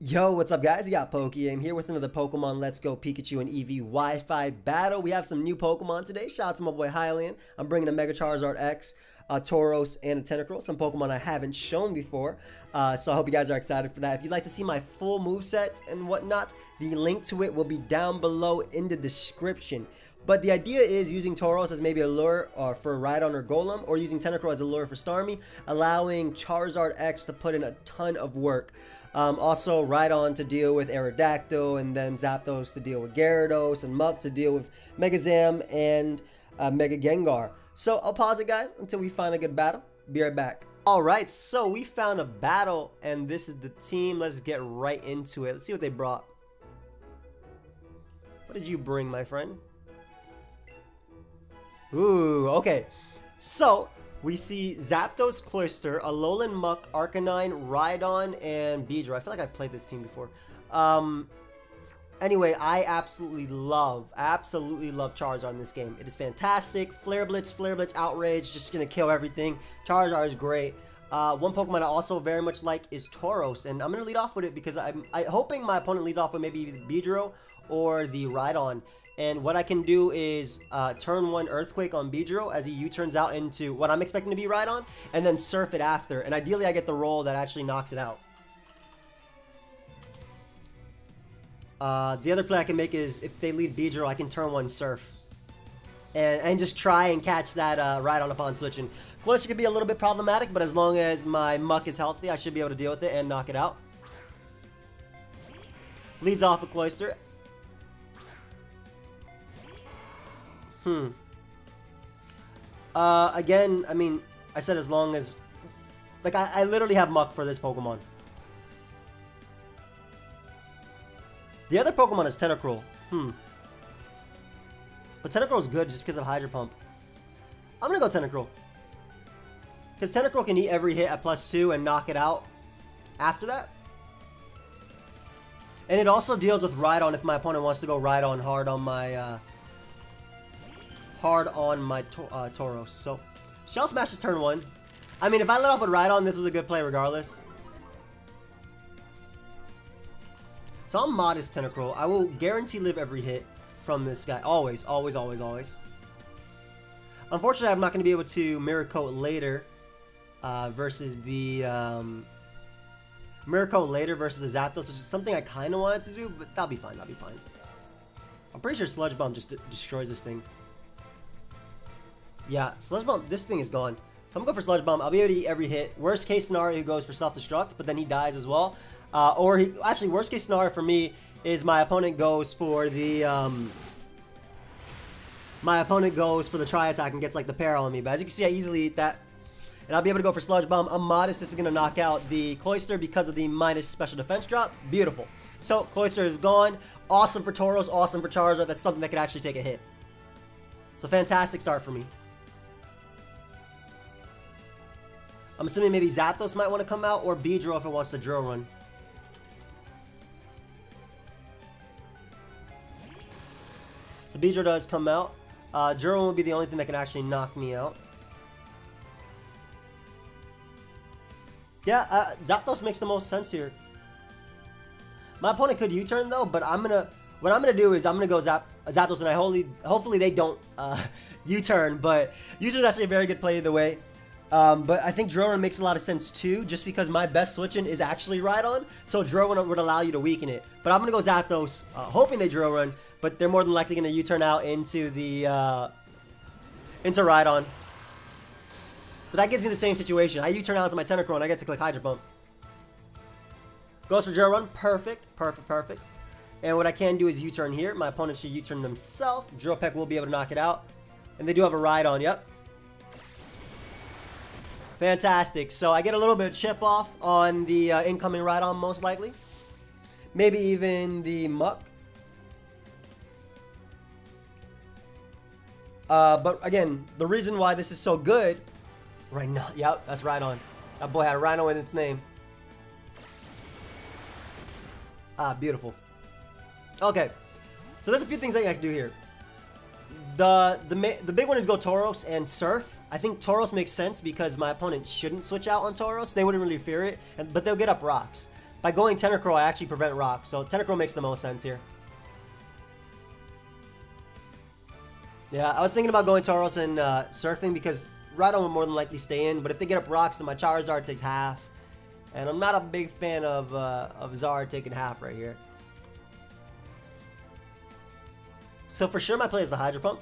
Yo, what's up guys? You got pokeaim here with another Pokemon Let's Go Pikachu and Eevee Wi-Fi battle. We have some new Pokemon today. Shout out to my boy Hylian. I'm bringing a Mega Charizard X, a Tauros, and a Tentacruel. Some Pokemon I haven't shown before. So I hope you guys are excited for that. If you'd like to see my full moveset and whatnot, the link to it will be down below in the description. But the idea is using Tauros as maybe a lure for Rhydon or Golem, or using Tentacruel as a lure for Starmie, allowing Charizard X to put in a ton of work. Also, Rhydon to deal with Aerodactyl, and then Zapdos to deal with Gyarados, and Muck to deal with Megazam and Mega Gengar. So I'll pause it, guys, until we find a good battle. Be right back. Alright, so we found a battle, and this is the team. Let's get right into it. Let's see what they brought. What did you bring, my friend? Ooh, okay. So we see Zapdos, Cloyster, Alolan Muck, Arcanine, Rhydon, and Beedrill. I feel like I played this team before. Anyway, I absolutely love Charizard in this game. It is fantastic. Flare Blitz, Outrage, just gonna kill everything. Charizard is great. One Pokemon I also very much like is Tauros, and I'm gonna lead off with it because I'm hoping my opponent leads off with maybe the Beedrill or the Rhydon. And what I can do is turn 1 Earthquake on Beedrill as he U-turns out into what I'm expecting to be Rhydon, and then Surf it after. And ideally I get the roll that actually knocks it out. The other play I can make is if they lead Beedrill, I can turn 1 Surf. And just try and catch that Rhydon upon switching. Cloyster could be a little bit problematic, but as long as my Muck is healthy, I should be able to deal with it and knock it out. Leads off with Cloyster. Again, I mean, I said as long as... Like, I literally have Muck for this Pokemon. The other Pokemon is Tentacruel. But Tentacruel is good just because of Hydro Pump. I'm gonna go Tentacruel. Because Tentacruel can eat every hit at +2 and knock it out after that. And it also deals with Rhydon if my opponent wants to go Rhydon hard on my... Tauros. So, Shell Smash is turn 1. I mean, if I let off with Rhydon, this is a good play regardless. So I'm modest Tentacruel. I will guarantee live every hit from this guy. Always, always, always, always. Unfortunately, I'm not going to be able to Mirror Coat later versus the Zapdos, which is something I kind of wanted to do, but that'll be fine. That'll be fine. I'm pretty sure Sludge Bomb just destroys this thing. Yeah, Sludge Bomb, this thing is gone. So I'm going to go for Sludge Bomb. I'll be able to eat every hit. Worst case scenario, he goes for Self-Destruct, but then he dies as well. Actually, worst case scenario for me is my opponent goes for the, Tri Attack and gets like the Peril on me. But as you can see, I easily eat that. And I'll be able to go for Sludge Bomb. I'm modest. This is going to knock out the Cloyster because of the minus special defense drop. Beautiful. So, Cloyster is gone. Awesome for Tauros. Awesome for Charizard. That's something that could actually take a hit. So, fantastic start for me. I'm assuming maybe Zapdos might want to come out, or Beedrill if it wants to Drill Run. So Beedrill does come out. Drill Run will be the only thing that can actually knock me out. Yeah, Zapdos makes the most sense here. My opponent could U-turn though, but what I'm gonna do is I'm gonna go Zapdos, and hopefully they don't U-turn. But U-turn is actually a very good play either way. But I think Drill Run makes a lot of sense too, just because my best switch-in is actually Rhydon, so Drill Run would allow you to weaken it. But I'm gonna go Zapdos, hoping they Drill Run, but they're more than likely gonna U-turn out into the into Rhydon. But that gives me the same situation. I U-turn out into my Tentacruel and I get to click Hydro Pump. Goes for Drill Run, perfect. And what I can do is U-turn here. My opponent should U-turn themselves. Drill Peck will be able to knock it out, and they do have a Rhydon. Yep. Fantastic. So I get a little bit of chip off on the incoming Rhydon, most likely. Maybe even the Muck. But again, the reason why this is so good right now. Yep, that's Rhydon. That boy had a Rhino in its name. Beautiful. Okay. So there's a few things that I can do here. The big one is go Tauros and Surf. I think Tauros makes sense because my opponent shouldn't switch out on Tauros. They wouldn't really fear it, but they'll get up rocks. by going Tentacruel, I actually prevent Rock. So Tentacruel makes the most sense here. Yeah, I was thinking about going Tauros and Surfing because Rhydon will more than likely stay in. But if they get up Rocks, then my Charizard takes half. And I'm not a big fan of Zard taking half right here. So for sure my play is the Hydro Pump.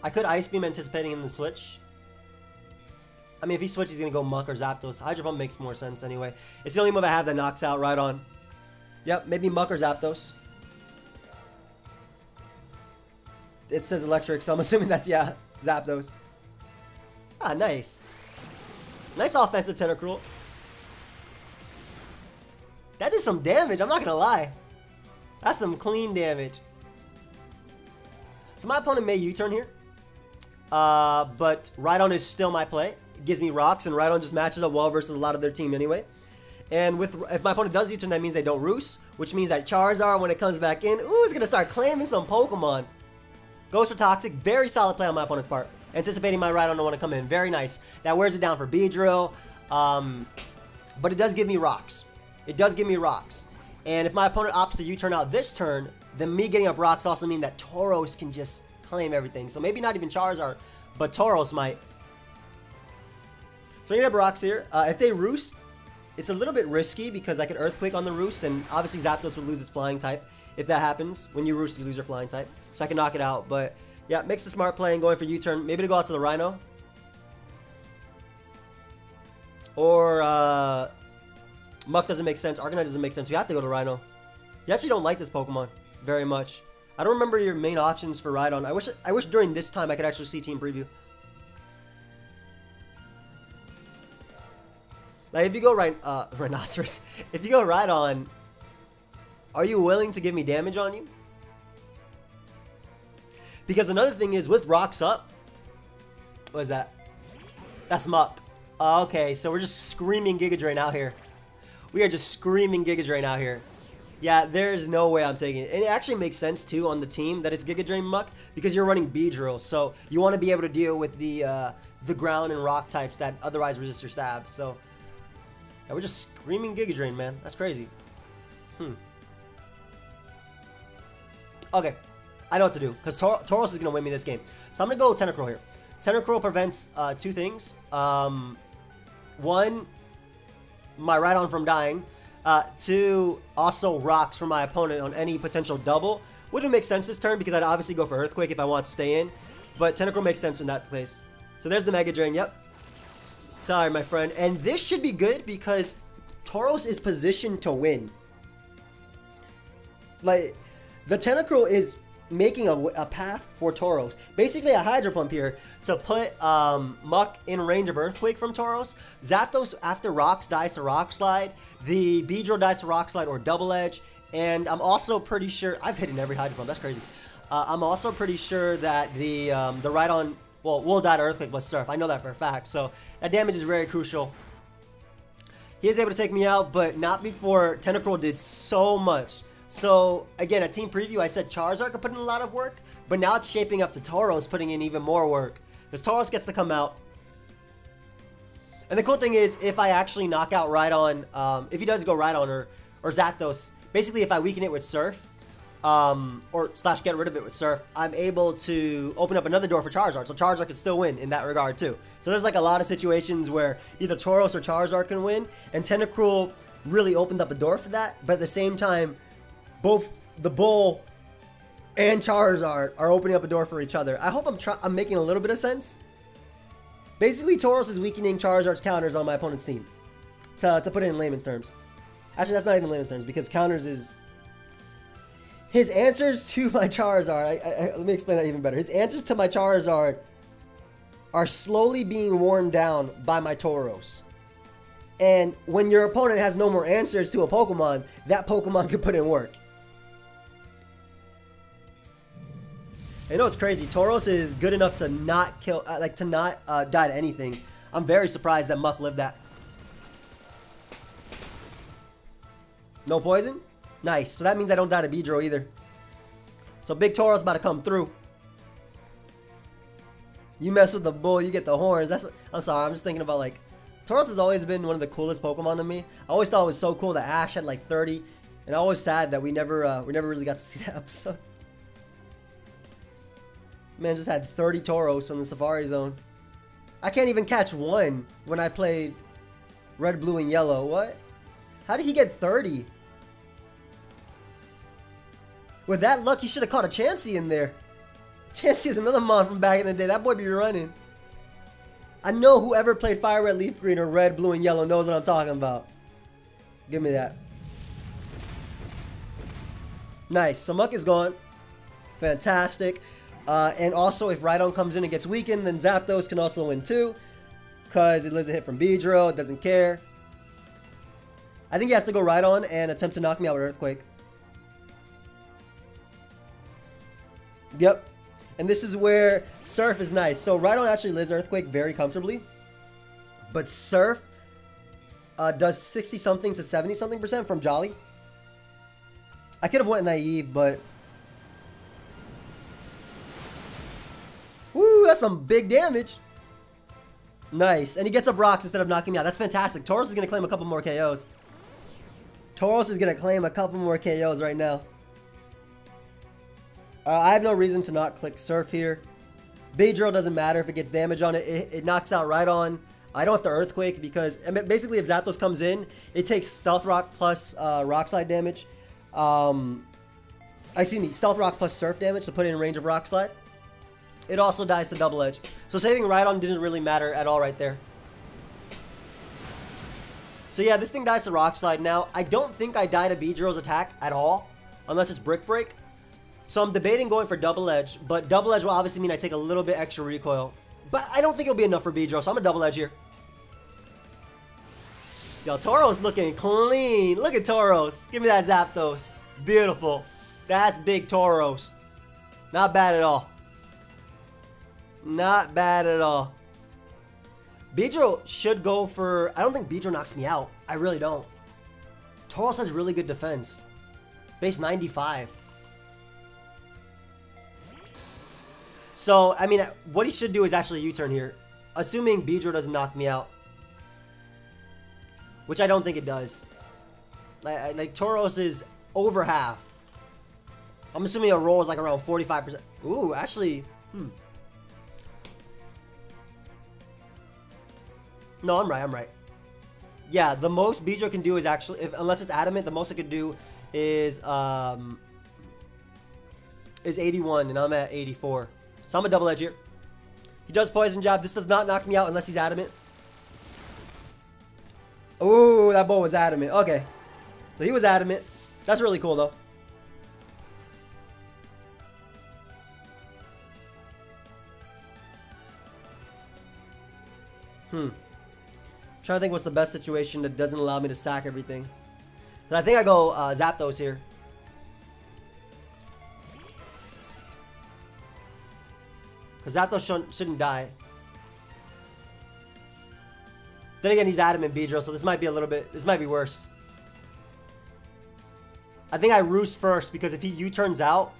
I could Ice Beam anticipating in the switch. I mean, if he switches, he's going to go Muck or Zapdos. Hydro Pump makes more sense anyway. It's the only move I have that knocks out Rhydon. Yep, maybe Muck or Zapdos. It says Electric, so I'm assuming that's, yeah, Zapdos. Ah, nice. Nice offensive Tentacruel. That did some damage, I'm not going to lie. That's some clean damage. So my opponent may U-turn here. But Rhydon is still my play. It gives me rocks, and Rhydon just matches up well versus a lot of their team anyway. And if my opponent does U-turn, that means they don't Roost, which means that Charizard, when it comes back in, ooh, is going to start claiming some Pokemon. Goes for Toxic. Very solid play on my opponent's part. Anticipating my Rhydon to want to come in. Very nice. That wears it down for Beedrill. But it does give me rocks. It does give me rocks. And if my opponent opts to U-turn out this turn, then me getting up rocks also mean that Tauros can just claim everything. So maybe not even Charizard, but Tauros might. So I'm going to have rocks here. If they Roost, it's a little bit risky because I could Earthquake on the Roost, and obviously Zapdos would lose its Flying type. If that happens, when you Roost, you lose your Flying type. So I can knock it out. But yeah, makes the smart play and going for U-turn. Maybe to go out to the Rhino. Or Muck doesn't make sense. Arcanine doesn't make sense. You have to go to Rhino. You actually don't like this Pokemon very much. I don't remember your main options for Rhydon. I wish during this time I could actually see team preview. Like if you go Rhinoceros, if you go Rhydon, are you willing to give me damage on you? Because another thing is with rocks up, what is that? That's Muck. Okay, so we're just screaming Giga Drain out here. We are just screaming Giga Drain out here. Yeah, there's no way I'm taking it. And it actually makes sense, too, on the team that it's Giga Drain Muck because you're running Beedrill. So you want to be able to deal with the ground and rock types that otherwise resist your stab. So yeah, we're just screaming Giga Drain, man. That's crazy. Okay, I know what to do because Tauros is going to win me this game. So I'm going to go Tentacruel here. Tentacruel prevents two things. One, my Rhydon from dying. Two, also rocks from my opponent on any potential double. Wouldn't make sense this turn because I'd obviously go for Earthquake if I want to stay in. But Tentacruel makes sense in that place. So there's the Mega Drain, yep. Sorry, my friend. And this should be good because Tauros is positioned to win. Like, the Tentacruel is making a path for Tauros. Basically a Hydro Pump here to put Muck in range of Earthquake from Tauros. Zapdos, after Rocks, dies to Rock Slide. The Beedrill dies to Rock Slide or Double Edge. And I'm also pretty sure, I've hit in every Hydro Pump, that's crazy. I'm also pretty sure that the Rhydon, well, will die to Earthquake plus Surf. I know that for a fact, so that damage is very crucial. He is able to take me out, but not before Tentacruel did so much. So, again, at Team Preview, I said Charizard could put in a lot of work, but now it's shaping up to Tauros putting in even more work. Because Tauros gets to come out. And the cool thing is, if I actually knock out Rhydon, if he does go Rhydon or Zapdos, basically if I weaken it with Surf, or / get rid of it with Surf, I'm able to open up another door for Charizard. So Charizard can still win in that regard too. So there's like a lot of situations where either Tauros or Charizard can win, and Tentacruel really opened up a door for that, but at the same time, both the Bull and Charizard are opening up a door for each other. I hope I'm making a little bit of sense. Basically, Tauros is weakening Charizard's counters on my opponent's team. To put it in layman's terms. Actually, that's not even layman's terms because counters is... His answers to my Charizard... let me explain that even better. His answers to my Charizard are slowly being worn down by my Tauros. And when your opponent has no more answers to a Pokemon, that Pokemon could put in work. You know what's crazy? Tauros is good enough to not kill, to not die to anything. I'm very surprised that Muck lived that. No poison? Nice. So that means I don't die to Beedrill either. So Big Tauros about to come through. You mess with the Bull, you get the horns. I'm sorry, I'm just thinking about like Tauros has always been one of the coolest Pokemon to me. I always thought it was so cool that Ash had like 30, and I was sad that we never really got to see that episode. Man just had 30 Tauros from the Safari Zone. I can't even catch one when I played Red, Blue, and Yellow. What? How did he get 30? With that luck, he should have caught a Chansey in there. Chansey is another mon from back in the day. That boy be running. I know whoever played Fire Red, Leaf Green, or Red, Blue, and Yellow knows what I'm talking about. Give me that. Nice. So Muck is gone. Fantastic. And also, if Rhydon comes in and gets weakened, then Zapdos can also win too. Because it lives a hit from Beedrill. It doesn't care. I think he has to go Rhydon and attempt to knock me out with Earthquake. Yep. And this is where Surf is nice. So Rhydon actually lives Earthquake very comfortably. But Surf does 60-something to 70-something% from Jolly. I could have went Naive, but... Woo, that's some big damage. Nice. And he gets up rocks instead of knocking me out. That's fantastic. Tauros is going to claim a couple more KOs. Tauros is going to claim a couple more KOs right now. I have no reason to not click Surf here. Beedrill doesn't matter if it gets damage on it. It knocks out Rhydon. I don't have to Earthquake because basically if Zapdos comes in, it takes Stealth Rock plus Rock Slide damage. Excuse me, Stealth Rock plus Surf damage to put it in range of Rock Slide. It also dies to Double Edge. So saving Rhydon didn't really matter at all right there. So yeah, this thing dies to Rock Slide. Now, I don't think I die to Beedrill's attack at all, unless it's Brick Break. So I'm debating going for Double Edge, but Double Edge will obviously mean I take a little bit extra recoil. But I don't think it'll be enough for Beedrill, so I'm a Double Edge here. Yo, Tauros looking clean. Look at Tauros. Give me that Zapdos. Beautiful. That's big Tauros. Not bad at all. Not bad at all. Beedrill should go for... I don't think Beedrill knocks me out. I really don't. Tauros has really good defense. Base 95. So, I mean, what he should do is actually U-turn here. Assuming Beedrill doesn't knock me out. Which I don't think it does. Like Tauros is over half. I'm assuming a roll is like around 45%. Ooh, actually... No, I'm right. Yeah, the most Beedrill can do is actually... unless it's Adamant, the most it could do is 81, and I'm at 84. So I'm a Double Edge here. He does Poison Jab. This does not knock me out unless he's Adamant. Ooh, that boy was Adamant. Okay. So he was Adamant. That's really cool, though. Trying to think what's the best situation that doesn't allow me to sack everything. And I think I go Zapdos here. Because Zapdos shouldn't die. Then again, he's Adamant Beedrill, so this might be a little bit... This might be worse. I think I Roost first, because if he U-turns out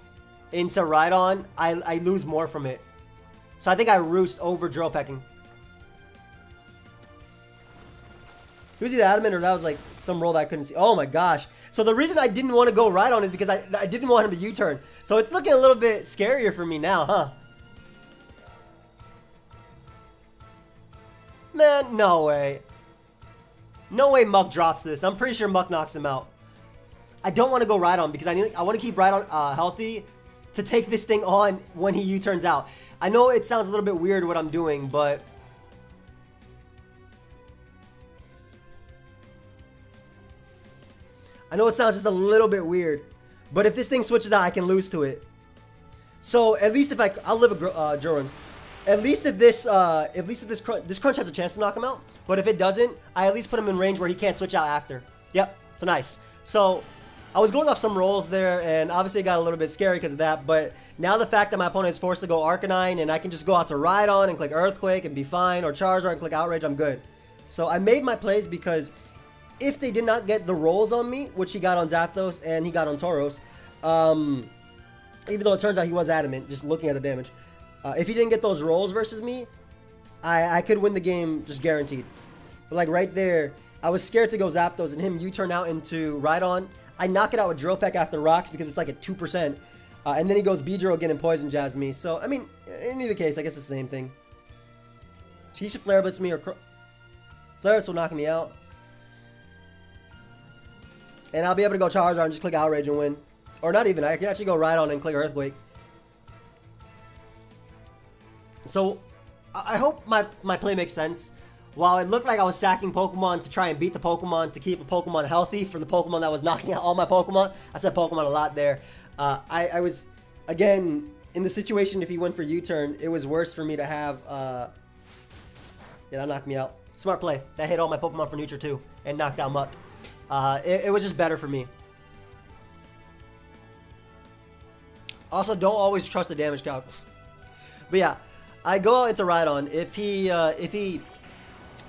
into Rhydon, I lose more from it. So I think I Roost over Drill Pecking. He was either Adamant or that was like some roll that I couldn't see. Oh my gosh. So the reason I didn't want to go Rhydon is because I didn't want him to U-turn. So it's looking a little bit scarier for me now, huh? Man, no way. No way Muck drops this. I'm pretty sure Muck knocks him out. I don't want to go Rhydon because I want to keep Rhydon healthy to take this thing on when he U-turns out. I know it sounds a little bit weird what I'm doing, but... I know it sounds just a little bit weird, but if this thing switches out, I can lose to it. So at least if I'll live a Joran. At least if this crunch has a chance to knock him out, but if it doesn't, I at least put him in range where he can't switch out after. Yep, so nice. So I was going off some rolls there, and obviously it got a little bit scary because of that. But now the fact that my opponent is forced to go Arcanine, and I can just go out to Rhydon and click Earthquake and be fine, or Charizard and click Outrage, I'm good. So I made my plays because if they did not get the rolls on me, which he got on Zapdos and he got on Tauros, even though it turns out he was Adamant, just looking at the damage. If he didn't get those rolls versus me, I could win the game just guaranteed. But like right there, I was scared to go Zapdos and him U-turn out into Rhydon. I knock it out with Drill Peck after Rocks because it's like a 2%. And then he goes Beedrill again and Poison Jabs me. So, I mean, in either case, I guess it's the same thing. He should Flare Blitz me or... Flare Blitz will knock me out. And I'll be able to go Charizard and just click Outrage and win. Or not even. I can actually go Rhydon and click Earthquake. So, I hope my play makes sense. While it looked like I was sacking Pokemon to try and beat the Pokemon to keep a Pokemon healthy from the Pokemon that was knocking out all my Pokemon. I said Pokemon a lot there. I was, again, in the situation if he went for U-turn, it was worse for me to have, yeah, that knocked me out. Smart play. That hit all my Pokemon for neutral too and knocked out Muck. It was just better for me. Also, don't always trust the damage calc. But yeah, I go out into Rhydon. If he,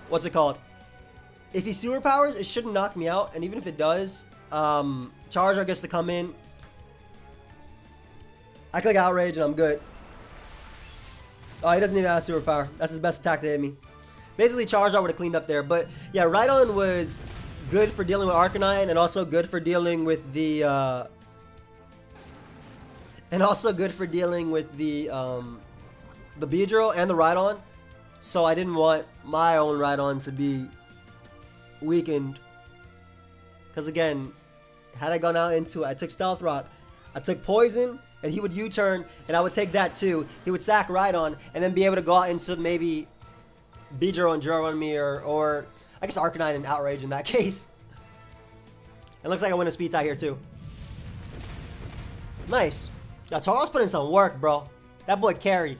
what's it called? If he superpowers, it shouldn't knock me out. And even if it does, Charizard gets to come in. I click Outrage and I'm good. Oh, he doesn't even have a superpower. That's his best attack to hit me. Basically, Charizard would have cleaned up there. But yeah, Rhydon was good for dealing with Arcanine and also good for dealing with the Beedrill and the Rhydon. So I didn't want my own Rhydon to be weakened. Because again, had I gone out into it, I took Stealth Rock, I took Poison, and he would U-turn, and I would take that too. He would sack Rhydon, and then be able to go out into maybe Beedrill and Drill on me, or I guess Arcanine and Outrage in that case. It looks like I win a speed tie here too. Nice. Now Tauros put in some work, bro. That boy carried.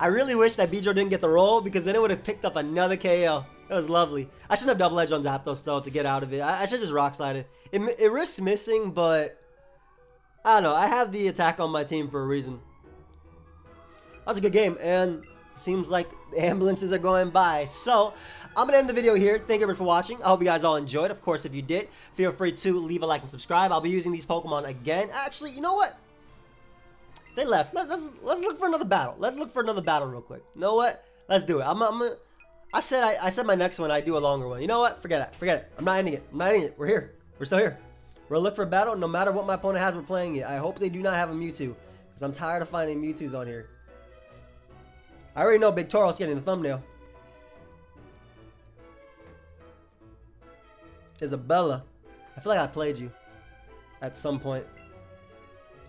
I really wish that Beedrill didn't get the roll because then it would have picked up another KO. That was lovely. I shouldn't have double edged on Zapdos though to get out of it. I should just rock slide it. It risks missing, but I don't know. I have the attack on my team for a reason. That was a good game, and it seems like the ambulances are going by. So I'm gonna end the video here. Thank you everyone for watching. I hope you guys all enjoyed. Of course, if you did, feel free to leave a like and subscribe. I'll be using these Pokemon again. Actually, you know what? They left. Let's look for another battle. Let's look for another battle real quick. You know what? Let's do it. I said my next one I'd do a longer one. You know what? Forget it. Forget it. I'm not ending it. I'm not ending it. We're here. We're still here. We're gonna look for a battle. No matter what my opponent has, we're playing it. I hope they do not have a Mewtwo, because I'm tired of finding Mewtwo's on here. I already know Big Tauros getting the thumbnail. Isabella. I feel like I played you at some point.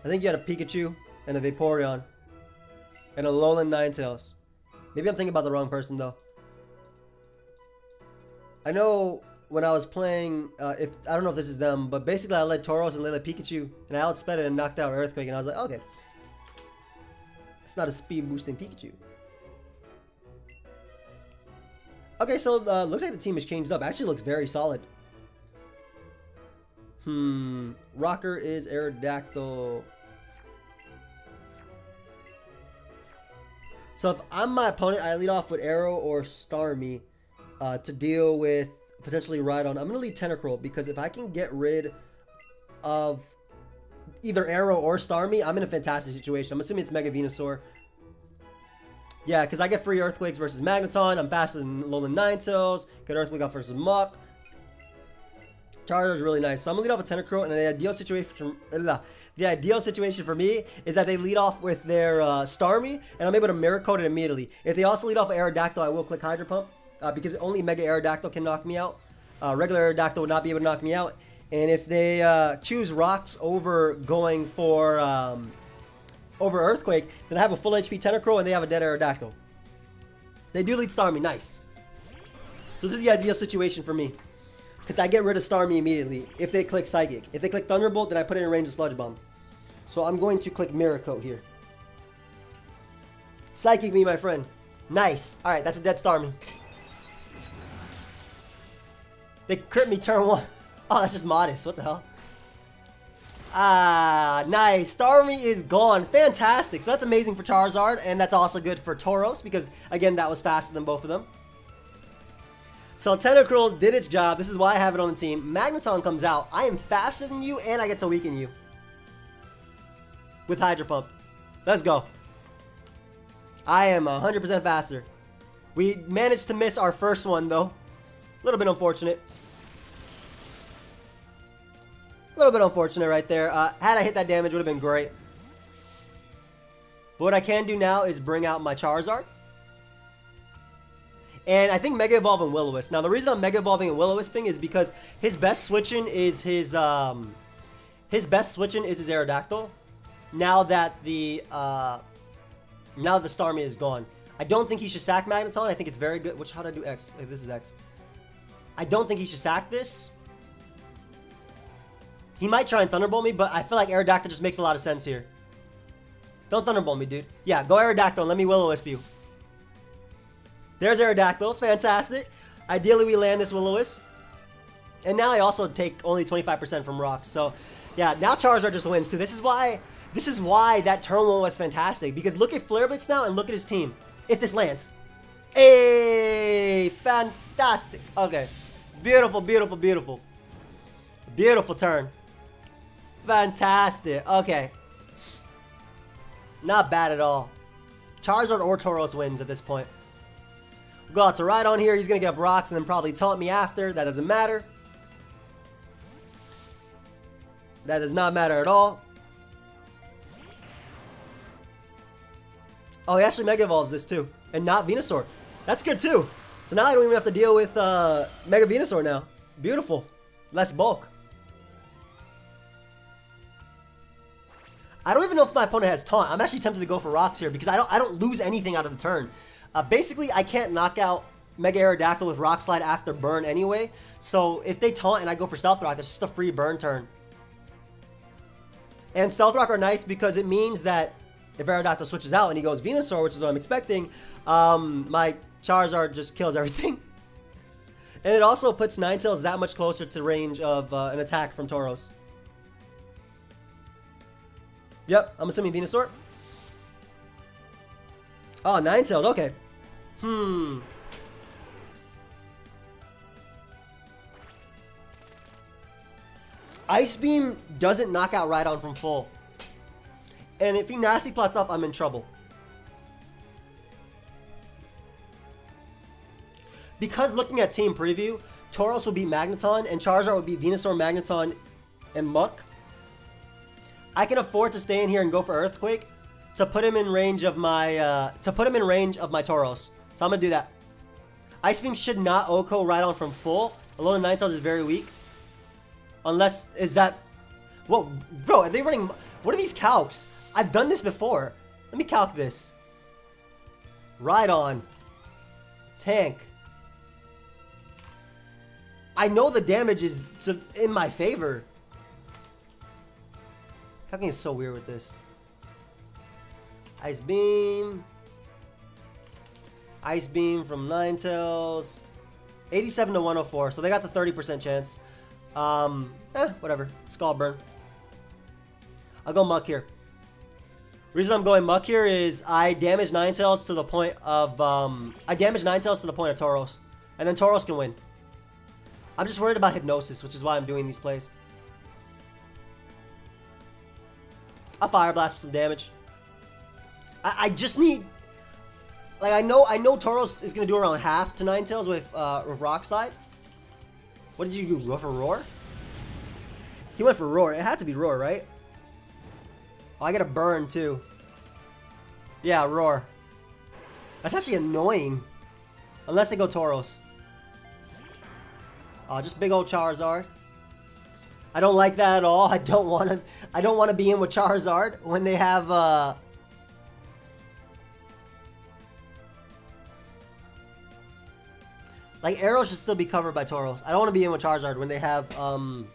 I think you had a Pikachu and a Vaporeon and a Alolan Ninetales. Maybe I'm thinking about the wrong person though. I know when I was playing, I don't know if this is them, but basically I led Tauros and led Pikachu, and I outsped it and knocked out Earthquake, and I was like, okay, it's not a speed boosting Pikachu. Okay, so looks like the team has changed up. Actually, looks very solid. Rocker is Aerodactyl. So if I'm my opponent, I lead off with Arrow or Starmie to deal with potentially Rhydon. I'm going to lead Tentacruel because if I can get rid of either Arrow or Starmie, I'm in a fantastic situation. I'm assuming it's Mega Venusaur. Yeah, because I get free Earthquakes versus Magneton. I'm faster than Alolan Ninetales. Get Earthquake off versus Muck. Charizard's really nice. So I'm going to lead off with Tentacruel, and the ideal situation for me is that they lead off with their Starmie, and I'm able to Mirror Coat it immediately. If they also lead off with Aerodactyl, I will click Hydro Pump, because only Mega Aerodactyl can knock me out. Regular Aerodactyl would not be able to knock me out. And if they choose Rocks over going for over Earthquake, then I have a full HP Tentacruel, and they have a dead Aerodactyl. They do lead Starmie. Nice. So this is the ideal situation for me, because I get rid of Starmie immediately if they click Psychic. If they click Thunderbolt, then I put it in range of Sludge Bomb. So I'm going to click Mirror Coat here. Psychic me, my friend. Nice. Alright, that's a dead Starmie. They crit me turn 1. Oh, that's just modest. What the hell? Ah, nice. Starmie is gone. Fantastic. So that's amazing for Charizard, and that's also good for Tauros, because, again, that was faster than both of them. So Tentacruel did its job. This is why I have it on the team. Magneton comes out. I am faster than you, and I get to weaken you with Hydro Pump. Let's go. I am 100% faster. We managed to miss our first one, though. A little bit unfortunate. A little bit unfortunate right there. Had I hit that damage, would have been great. But what I can do now is bring out my Charizard. And I think Mega Evolve and Will-O-Wisp. Now, the reason I'm Mega Evolving and Will-O-Wisping is because his best switching is his Aerodactyl. Now that the Starmie is gone. I don't think he should sack Magneton. I think it's very good. How do I do X? Like, this is X. I don't think he should sack this. He might try and Thunderbolt me, but I feel like Aerodactyl just makes a lot of sense here. Don't Thunderbolt me, dude. Yeah, go Aerodactyl and let me Will-O-Wisp you. There's Aerodactyl. Fantastic. Ideally, we land this Will-O-Wisp. And now I also take only 25% from rocks. So, yeah, now Charizard just wins, too. This is why that turn 1 was fantastic. Because look at Flare Blitz now and look at his team. If this lands. Hey, fantastic. Okay. Beautiful, beautiful, beautiful. Beautiful turn. Fantastic. Okay. Not bad at all. Charizard or Tauros wins at this point. We'll go out to Rhydon here. He's going to get up rocks and then probably taunt me after. That doesn't matter. That does not matter at all. Oh, he actually Mega Evolves this too. And not Venusaur. That's good too. So now I don't even have to deal with Mega Venusaur now. Beautiful. Less bulk. I don't even know if my opponent has taunt. I'm actually tempted to go for rocks here because I don't lose anything out of the turn. Basically, I can't knock out Mega Aerodactyl with Rock Slide after burn anyway. So if they taunt and I go for Stealth Rock, that's just a free burn turn. And Stealth Rock are nice because it means that if Aerodactyl switches out and he goes Venusaur, which is what I'm expecting, my Charizard just kills everything. And it also puts Ninetales that much closer to range of an attack from Tauros. Yep, I'm assuming Venusaur. Oh, Ninetales, okay. Ice Beam doesn't knock out Rhydon from full. And if he nasty plots up, I'm in trouble. Because looking at team preview, Tauros would beat Magneton and Charizard would beat Venusaur, Magneton, and Muck. I can afford to stay in here and go for Earthquake to put him in range of my Tauros. So I'm gonna do that. Ice Beam should not OHKO Rhydon from full. Although the Ninetales is very weak. Unless is that. Whoa, bro, are they running? What are these calcs? I've done this before. Let me calc this. Rhydon. Tank. I know the damage is in my favor. Calcing is so weird with this. Ice Beam. Ice Beam from Ninetales. 87 to 104. So they got the 30% chance. Whatever. Skull Burn. I'll go Muck here. Reason I'm going Muck here is I damage Ninetales to the point of Tauros. And then Tauros can win. I'm just worried about Hypnosis, which is why I'm doing these plays. I'll Fire Blast for some damage. I just need, like, I know Tauros is gonna do around half to Ninetales with Rock Slide. What did you do? Go for Roar? He went for Roar. It had to be Roar, right? Oh, I get a burn too. Yeah, Roar. That's actually annoying. Unless they go Tauros. Oh, just big old Charizard. I don't like that at all. I don't want to be in with Charizard when they have like arrows should still be covered by Tauros. I don't want to be in with Charizard when they have an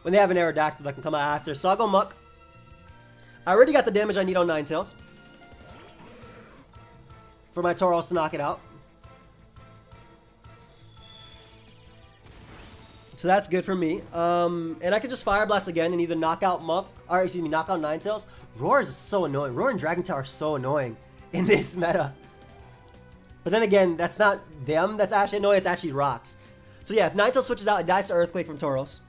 Aerodactyl that can come out after. So I'll go Muck. I already got the damage I need on Ninetales for my Tauros to knock it out. So that's good for me. And I could just Fire Blast again and either knock out Muck, or excuse me, knock out Ninetales. Roar is so annoying. Roar and Dragon Tail are so annoying in this meta. But then again, that's not them that's actually annoying, it's actually rocks. So yeah, if Ninetales switches out, it dies to Earthquake from Tauros.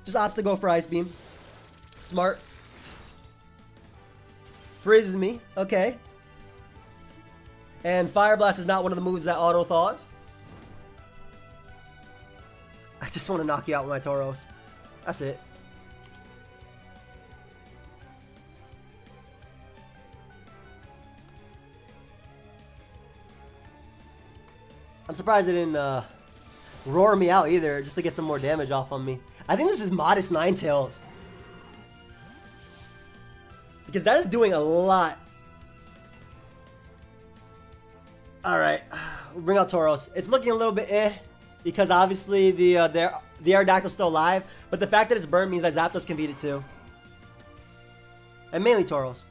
Just opts to go for Ice Beam. Smart. Freezes me. Okay. And Fire Blast is not one of the moves that auto thaws. I just want to knock you out with my Tauros. That's it. I'm surprised it didn't roar me out either, just to get some more damage off on me. I think this is modest Ninetales. Because that is doing a lot. Alright, we'll bring out Tauros. It's looking a little bit because obviously the Aerodactyl's still alive, but the fact that it's burnt means that Zapdos can beat it too. And mainly Tauros.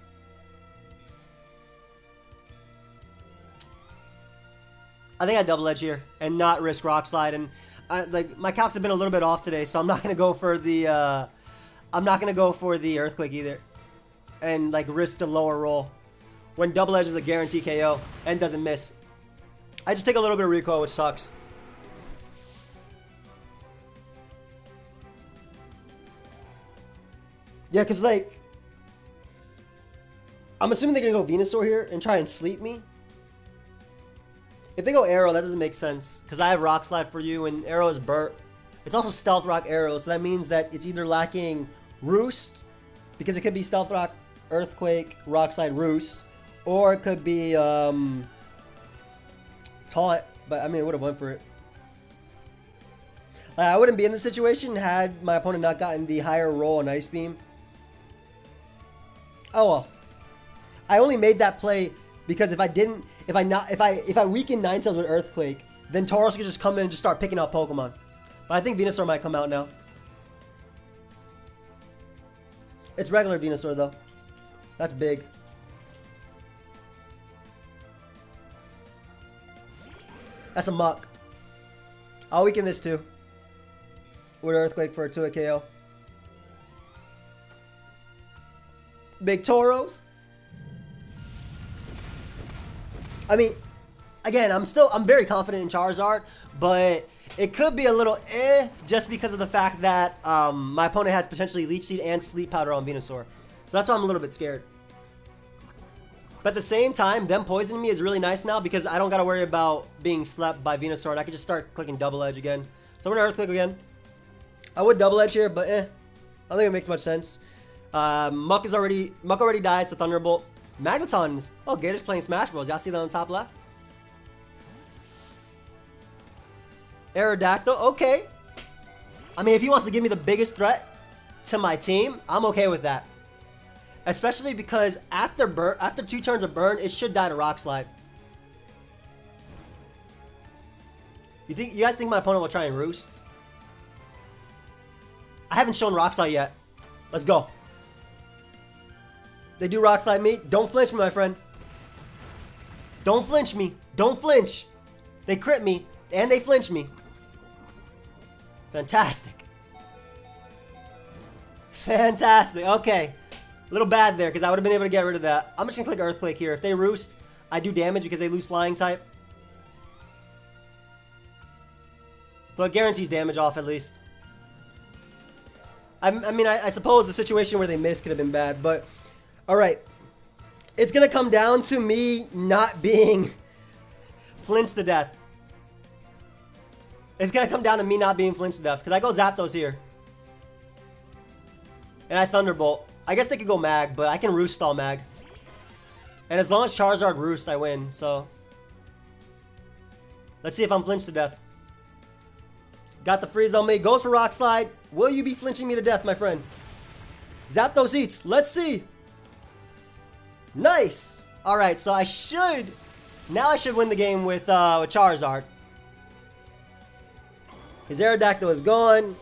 I think I double edge here and not risk Rock Slide, and like my calcs have been a little bit off today, so I'm not gonna go for the Earthquake either, and like risk the lower roll when double edge is a guarantee KO and doesn't miss. I just take a little bit of recoil, which sucks. Yeah, cause like I'm assuming they're gonna go Venusaur here and try and sleep me. If they go Arrow, that doesn't make sense, because I have Rock Slide for you, and Arrow is burnt. It's also Stealth Rock Arrow, so that means that it's either lacking Roost, because it could be Stealth Rock, Earthquake, Rock Slide, Roost, or it could be Taunt, but I mean, it would have went for it. I wouldn't be in this situation had my opponent not gotten the higher roll on Ice Beam. Oh well. I only made that play because if I weaken Ninetales with Earthquake, then Tauros could just come in and just start picking out Pokemon. But I think Venusaur might come out now. It's regular Venusaur though. That's big. That's a muck. I'll weaken this too. With Earthquake for a 2-hit KO. Big Tauros. I mean, again, I'm very confident in Charizard, but it could be a little just because of the fact that my opponent has potentially Leech Seed and Sleep Powder on Venusaur. So that's why I'm a little bit scared. But at the same time, them poisoning me is really nice now because I don't got to worry about being slept by Venusaur, and I can just start clicking Double Edge again. So I'm going to Earthquake again. I would Double Edge here, but I don't think it makes much sense. Muck already dies to Thunderbolt. Magnetons. Oh, Gator's playing Smash Bros. Y'all see that on the top left? Aerodactyl. Okay. I mean, if he wants to give me the biggest threat to my team, I'm okay with that. Especially because after 2 turns of burn, it should die to Rock Slide. You guys think my opponent will try and Roost? I haven't shown Rock Slide yet. Let's go. They do Rock Slide me. Don't flinch me, my friend. Don't flinch me. Don't flinch. They crit me, and they flinch me. Fantastic. Fantastic. Okay. A little bad there, because I would have been able to get rid of that. I'm just going to click Earthquake here. If they Roost, I do damage because they lose Flying type. So it guarantees damage off at least. I mean, I suppose the situation where they missed could have been bad, but... Alright, it's going to come down to me not being flinched to death. It's going to come down to me not being flinched to death, because I go Zapdos here. And I Thunderbolt. I guess they could go Mag, but I can Roost stall Mag. And as long as Charizard Roost, I win, so... Let's see if I'm flinched to death. Got the freeze on me, goes for Rock Slide. Will you be flinching me to death, my friend? Zapdos eats, let's see! Nice! Alright, so I should win the game with Charizard. His Aerodactyl is gone.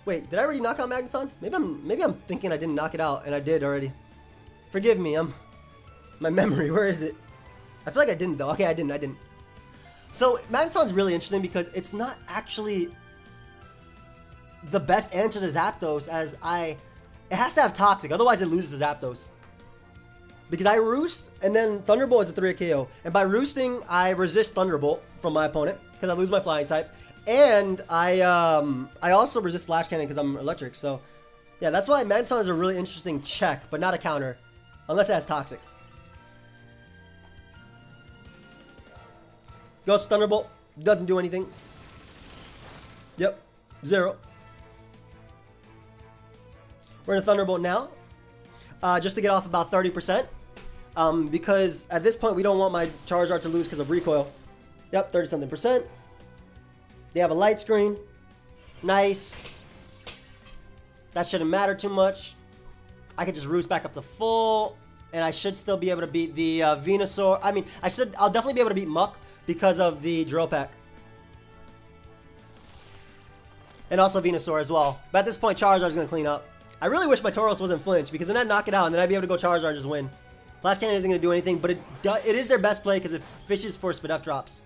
Wait, did I already knock out Magneton? Maybe I'm thinking I didn't knock it out, and I did already. Forgive me, my memory, where is it? I feel like I didn't though. Okay, I didn't. So Magneton is really interesting because it's not actually the best answer to Zapdos, as it has to have Toxic, otherwise it loses to Zapdos. Because I Roost, and then Thunderbolt is a 3-hit KO. And by Roosting, I resist Thunderbolt from my opponent, because I lose my Flying type. And I also resist Flash Cannon because I'm electric. So, yeah, that's why Magneton is a really interesting check, but not a counter. Unless it has Toxic. Goes for Thunderbolt. Doesn't do anything. Yep. 0. We're in a Thunderbolt now. Just to get off about 30%. Because at this point, we don't want my Charizard to lose because of recoil. Yep, 30-something%. They have a light screen. Nice. That shouldn't matter too much. I could just roost back up to full. And I should still be able to beat the Venusaur. I mean, I'll definitely be able to beat Muck because of the Drill Peck. And also Venusaur as well. But at this point, Charizard's going to clean up. I really wish my Tauros wasn't flinch because then I'd knock it out and then I'd be able to go Charizard and just win. Flash Cannon isn't going to do anything, but it is their best play because it fishes for Spadef drops.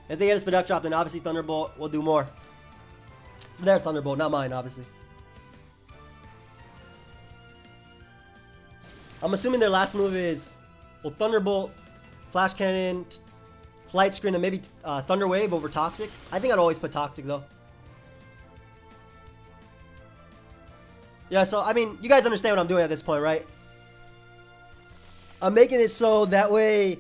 If they get a Spadef drop, then obviously Thunderbolt will do more. Their Thunderbolt, not mine, obviously. I'm assuming their last move is, well, Thunderbolt, Flash Cannon, Flight Screen, and maybe Thunder Wave over Toxic. I think I'd always put Toxic, though. Yeah, so, I mean, you guys understand what I'm doing at this point, right? I'm making it so that way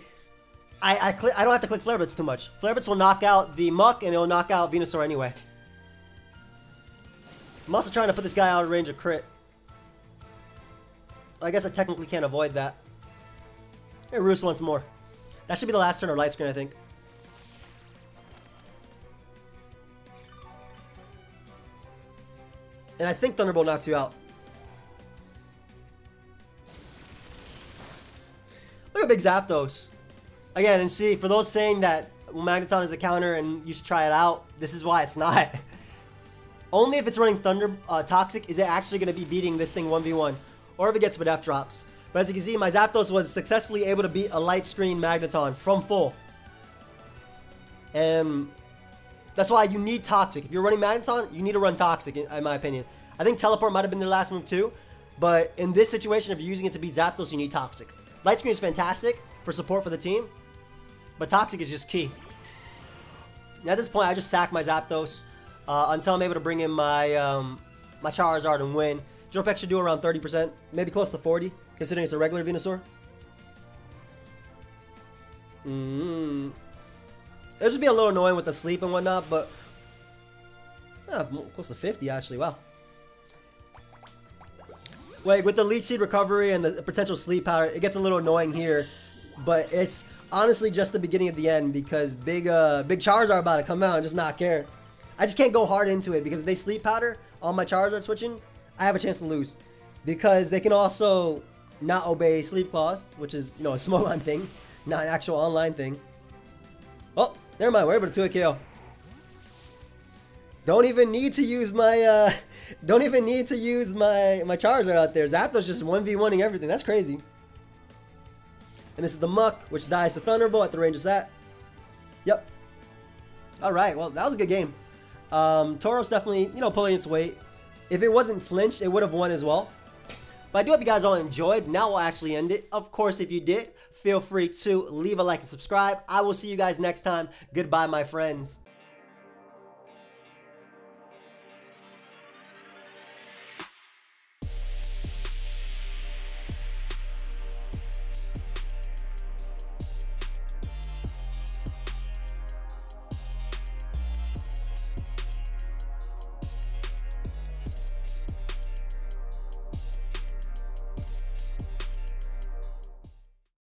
I don't have to click Flare Blitz too much. Flare Blitz will knock out the Muck, and it'll knock out Venusaur anyway. I'm also trying to put this guy out of range of crit. I guess I technically can't avoid that. Hey, Roost once more. That should be the last turn of Light Screen, I think. And I think Thunderbolt knocks you out. Look at Big Zapdos. Again, and see, for those saying that Magneton is a counter and you should try it out, this is why it's not. Only if it's running Toxic is it actually going to be beating this thing 1v1. Or if it gets Spadef drops. But as you can see, my Zapdos was successfully able to beat a Light Screen Magneton from full. And that's why you need Toxic. If you're running Magneton, you need to run Toxic, in my opinion. I think Teleport might have been their last move too. But in this situation, if you're using it to beat Zapdos, you need Toxic. Light Screen is fantastic for support for the team. But Toxic is just key. And at this point, I just sack my Zapdos until I'm able to bring in my, my Charizard and win. Drill Peck should do around 30%, maybe close to 40%, considering it's a regular Venusaur. It'll just be a little annoying with the sleep and whatnot, but close to 50 actually. Wow. Wait, with the Leech Seed recovery and the potential sleep power, it gets a little annoying here, but it's honestly just the beginning of the end because big Charizard about to come out and just not care. I just can't go hard into it because if they sleep powder on my Charizard switching, I have a chance to lose because they can also not obey Sleep Claws, which is, you know, a Smolon thing, not an actual online thing. Oh, never mind. We're able to 2-hit KO. Don't even need to use my my Charizard out there. Zapdos just 1v1ing everything. That's crazy. And this is the Muck, which dies to Thunderbolt at the range of that. Yep. All right. Well, that was a good game. Tauros definitely, you know, pulling its weight. If it wasn't flinched, it would have won as well. But I do hope you guys all enjoyed. Now we'll actually end it. Of course, if you did, feel free to leave a like and subscribe. I will see you guys next time. Goodbye, my friends.